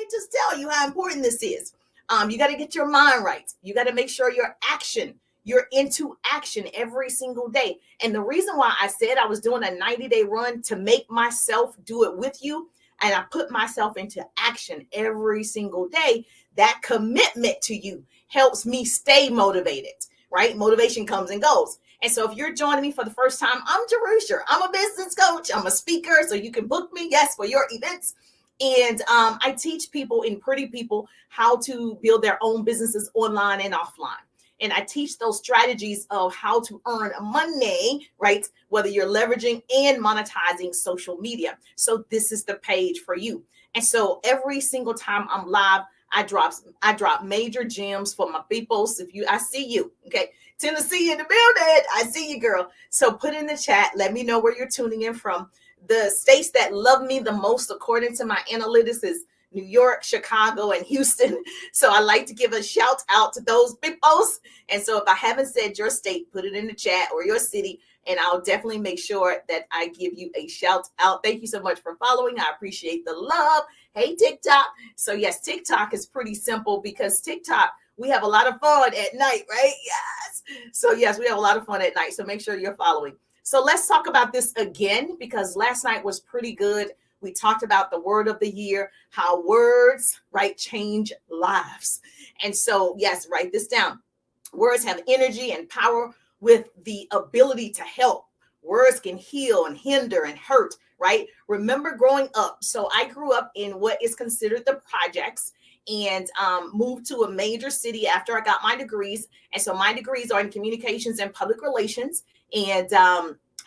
me just tell you how important this is. You got to get your mind right. You got to make sure you're into action every single day. And the reason why I said I was doing a 90-day run to make myself do it with you, and I put myself into action every single day, that commitment to you helps me stay motivated, right? Motivation comes and goes. And so if you're joining me for the first time, I'm Jerusha. I'm a business coach. I'm a speaker, so you can book me, yes, for your events. And I teach people in Pretty People how to build their own businesses online and offline. And I teach those strategies of how to earn money, right? Whether you're leveraging and monetizing social media. So this is the page for you. And so every single time I'm live, I drop major gems for my peoples. I see you, okay? Tennessee in the building. I see you, girl. So put in the chat. Let me know where you're tuning in from. The states that love me the most, according to my analytics, is New York, Chicago, and Houston. So I like to give a shout out to those peoples. And so if I haven't said your state, put it in the chat, or your city, and I'll definitely make sure that I give you a shout out. Thank you so much for following. I appreciate the love. Hey, TikTok. So yes, TikTok is pretty simple because TikTok, we have a lot of fun at night, right? Yes. So yes, we have a lot of fun at night. So make sure you're following. So let's talk about this again, because last night was pretty good. We talked about the word of the year, how words, right, change lives. And so, yes, write this down. Words have energy and power with the ability to help. Words can heal and hinder and hurt, right? Remember growing up. So I grew up in what is considered the projects, and moved to a major city after I got my degrees. And so my degrees are in communications and public relations. And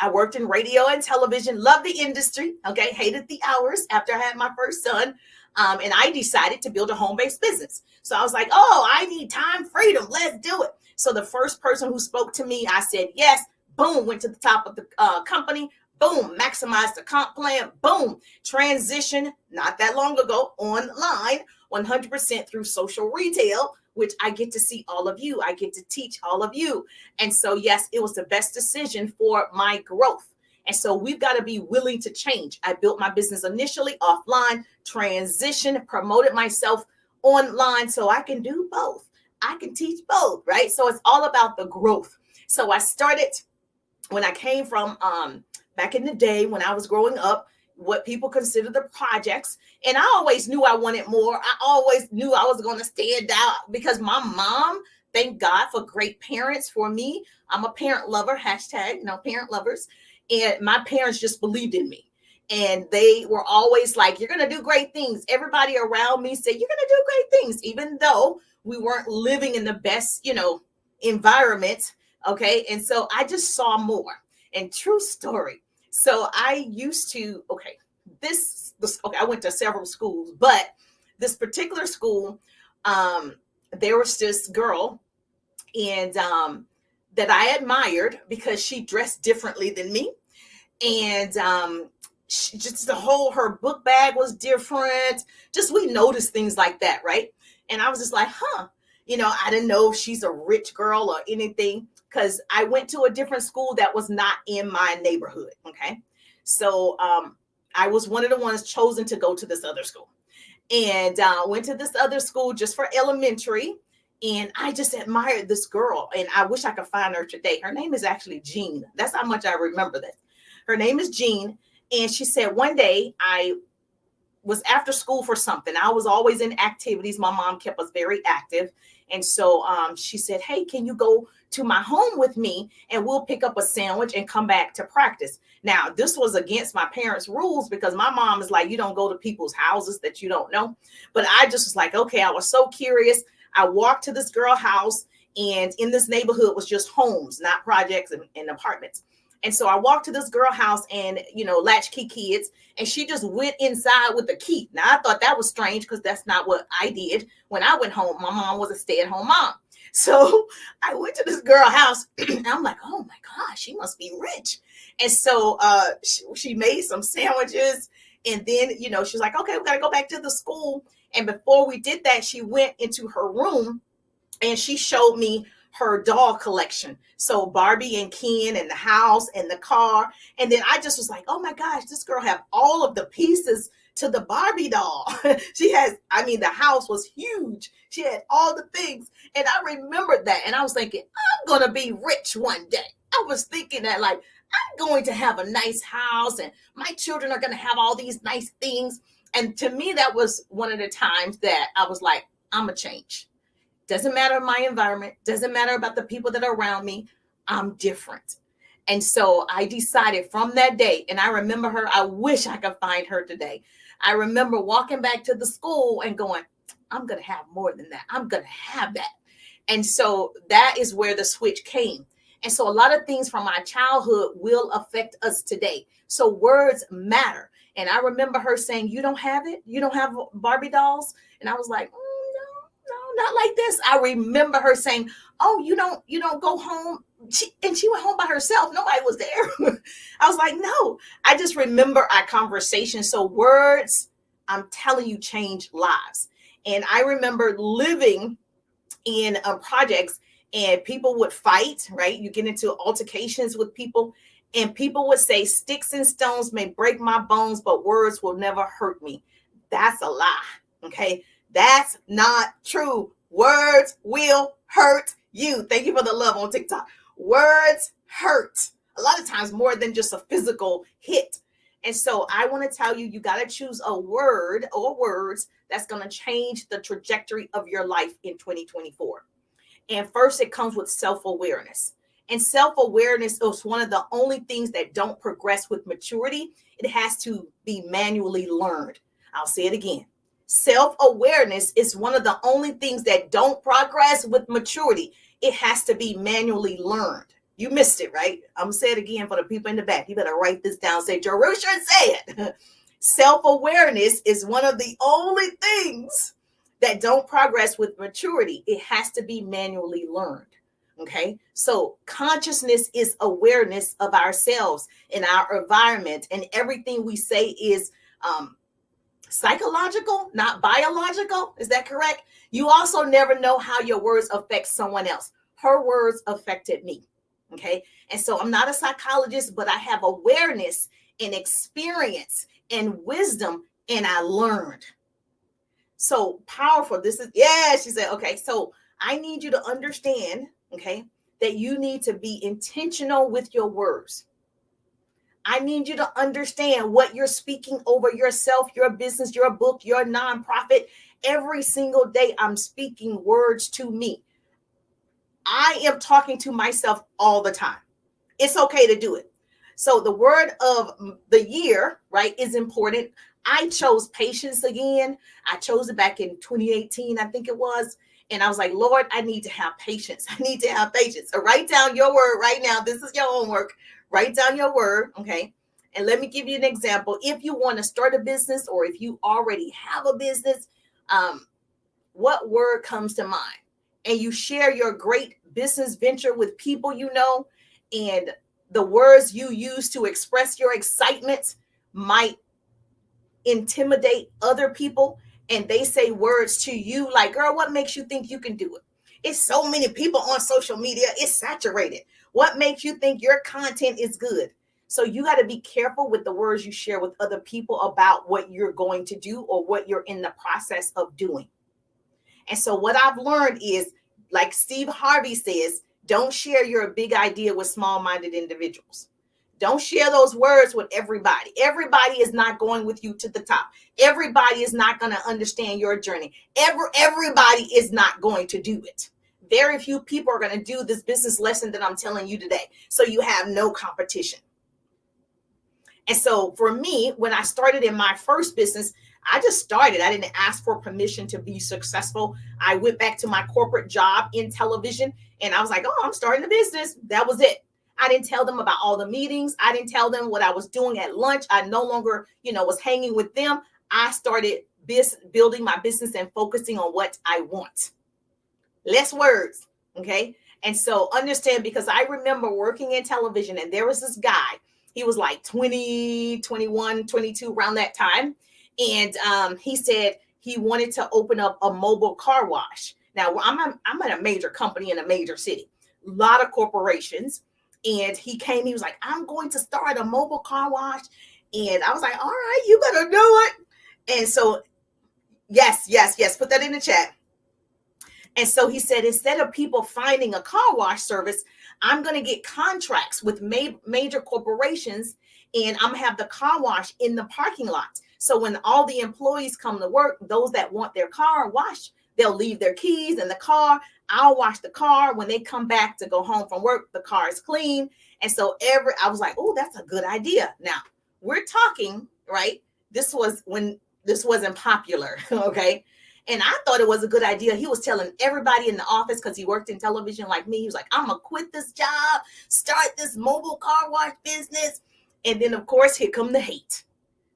I worked in radio and television, loved the industry, okay, hated the hours after I had my first son. And I decided to build a home-based business. So I was like, oh, I need time freedom. Let's do it. So the first person who spoke to me, I said, yes, boom, went to the top of the company, boom, maximized the comp plan, boom, transition, not that long ago, online, 100% through social retail, which I get to see all of you. I get to teach all of you. And so, yes, it was the best decision for my growth. And so we've got to be willing to change. I built my business initially offline, transition, promoted myself online, so I can do both. I can teach both, right? So it's all about the growth. So I started when I came from back in the day when I was growing up, what people consider the projects. And I always knew I wanted more. I always knew I was going to stand out because my mom, thank God for great parents for me. I'm a parent lover, hashtag, parent lovers. And my parents just believed in me. And they were always like, you're going to do great things. Everybody around me said, you're going to do great things, even though we weren't living in the best, environment. Okay. And so I just saw more. And true story. So I used to, I went to several schools, but this particular school, there was this girl and that I admired because she dressed differently than me. And she just her book bag was different. Just we noticed things like that, right? And I was just like, I didn't know if she's a rich girl or anything, because I went to a different school that was not in my neighborhood. Okay. So I was one of the ones chosen to go to this other school, and went to this other school just for elementary. And I just admired this girl, and I wish I could find her today. Her name is actually Jean. That's how much I remember that. Her name is Jean. And she said one day I was after school for something. I was always in activities. My mom kept us very active. And so she said, hey, can you go to my home with me and we'll pick up a sandwich and come back to practice? Now, this was against my parents' rules because my mom is like, you don't go to people's houses that you don't know. But I just was like, okay, I was so curious. I walked to this girl house, and in this neighborhood was just homes, not projects and apartments. And so I walked to this girl house and, latchkey kids, and she just went inside with the key. Now, I thought that was strange because that's not what I did when I went home. My mom was a stay-at-home mom. So I went to this girl house and I'm like, oh my gosh, she must be rich. And so she made some sandwiches, and then, she was like, okay, we got to go back to the school. And before we did that, she went into her room and she showed me her doll collection. So Barbie and Ken and the house and the car. And then I just was like, oh my gosh, this girl have all of the pieces to the Barbie doll. The house was huge. She had all the things. And I remembered that. And I was thinking, I'm going to be rich one day. I was thinking that, like, I'm going to have a nice house and my children are going to have all these nice things. And to me, that was one of the times that I was like, I'm a change. Doesn't matter my environment. Doesn't matter about the people that are around me. I'm different. And so I decided from that day, and I remember her, I wish I could find her today. I remember walking back to the school and going, I'm going to have more than that. I'm going to have that. And so that is where the switch came. And so a lot of things from my childhood will affect us today. So words matter. And I remember her saying, you don't have it? You don't have Barbie dolls? And I was like, no, not like this. I remember her saying, oh, you don't go home. She went home by herself. Nobody was there. I was like, no. I just remember our conversation. So words, I'm telling you, change lives. And I remember living in projects and people would fight, right? You get into altercations with people and people would say, sticks and stones may break my bones, but words will never hurt me. That's a lie, okay? That's not true. Words will hurt you. Thank you for the love on TikTok. Words hurt a lot of times more than just a physical hit. And so I want to tell you, you got to choose a word or words that's going to change the trajectory of your life in 2024. And first, it comes with self-awareness. And self-awareness is one of the only things that don't progress with maturity. It has to be manually learned. I'll say it again. Self-awareness is one of the only things that don't progress with maturity. It has to be manually learned. You missed it, right? I'm going to say it again for the people in the back. You better write this down. Say, Jerusha, say it. Self-awareness is one of the only things that don't progress with maturity. It has to be manually learned. Okay. So consciousness is awareness of ourselves and our environment, and everything we say is psychological, not biological. Is that correct? You also never know how your words affect someone else. Her words affected me. Okay. And so I'm not a psychologist, but I have awareness and experience and wisdom, and I learned. So powerful. This is, yeah, she said, okay, so I need you to understand, okay, that you need to be intentional with your words. I need you to understand what you're speaking over yourself, your business, your book, your nonprofit. Every single day, I'm speaking words to me. I am talking to myself all the time. It's okay to do it. So the word of the year, right, is important. I chose patience again. I chose it back in 2018, I think it was. And I was like, Lord, I need to have patience. I need to have patience. So write down your word right now. This is your homework. Write down your word, okay? And let me give you an example. If you want to start a business, or if you already have a business, what word comes to mind? And you share your great business venture with people you know, and the words you use to express your excitement might intimidate other people, and they say words to you like, girl, what makes you think you can do it? It's so many people on social media. It's saturated. What makes you think your content is good? So you got to be careful with the words you share with other people about what you're going to do or what you're in the process of doing. And so what I've learned is, like Steve Harvey says, don't share your big idea with small-minded individuals. Don't share those words with everybody. Everybody is not going with you to the top. Everybody is not going to understand your journey. Everybody is not going to do it. Very few people are going to do this business lesson that I'm telling you today. So you have no competition. And so for me, when I started in my first business, I just started. I didn't ask for permission to be successful. I went back to my corporate job in television, and I was like, oh, I'm starting a business. That was it. I didn't tell them about all the meetings. I didn't tell them what I was doing at lunch. I no longer, was hanging with them. I started building my business and focusing on what I want. Less words, okay? And so understand, because I remember working in television, and there was this guy. He was like 20, 21, 22, around that time. And he said he wanted to open up a mobile car wash. Now, I'm at a major company in a major city, a lot of corporations. And he came, he was like, I'm going to start a mobile car wash. And I was like, all right, you better do it. And so, yes, put that in the chat. And so he said, instead of people finding a car wash service, I'm going to get contracts with major corporations, and I'm going to have the car wash in the parking lot. So when all the employees come to work, those that want their car washed, they'll leave their keys in the car. I'll wash the car. When they come back to go home from work, the car is clean. And so I was like, oh, that's a good idea. Now we're talking, right? This was when this wasn't popular. Okay. And I thought it was a good idea. He was telling everybody in the office, because he worked in television like me. He was like, I'm going to quit this job, start this mobile car wash business. And then, of course, here come the hate.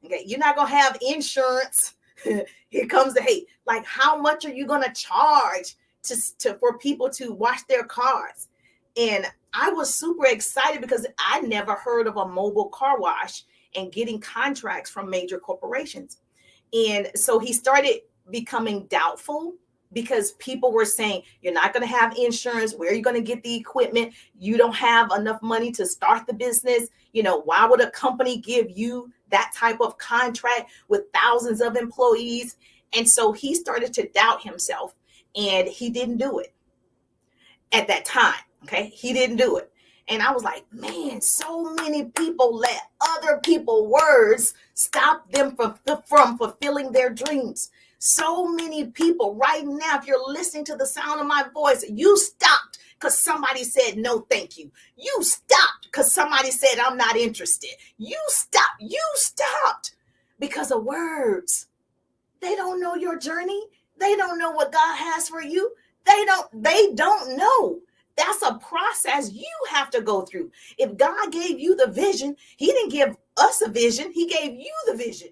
Okay, you're not going to have insurance. Here comes the hate. Like, how much are you going to charge for people to wash their cars? And I was super excited because I never heard of a mobile car wash and getting contracts from major corporations. And so he started becoming doubtful because people were saying, you're not going to have insurance. Where are you going to get the equipment? You don't have enough money to start the business. Why would a company give you that type of contract with thousands of employees? And so he started to doubt himself, and he didn't do it at that time. Okay. He didn't do it. And I was like, man, so many people let other people's words stop them from fulfilling their dreams. So many people right now, if you're listening to the sound of my voice, you stopped because somebody said, no, thank you. You stopped because somebody said, I'm not interested. You stopped because of words. They don't know your journey. They don't know what God has for you. They don't know. That's a process you have to go through. If God gave you the vision, he didn't give us a vision. He gave you the vision.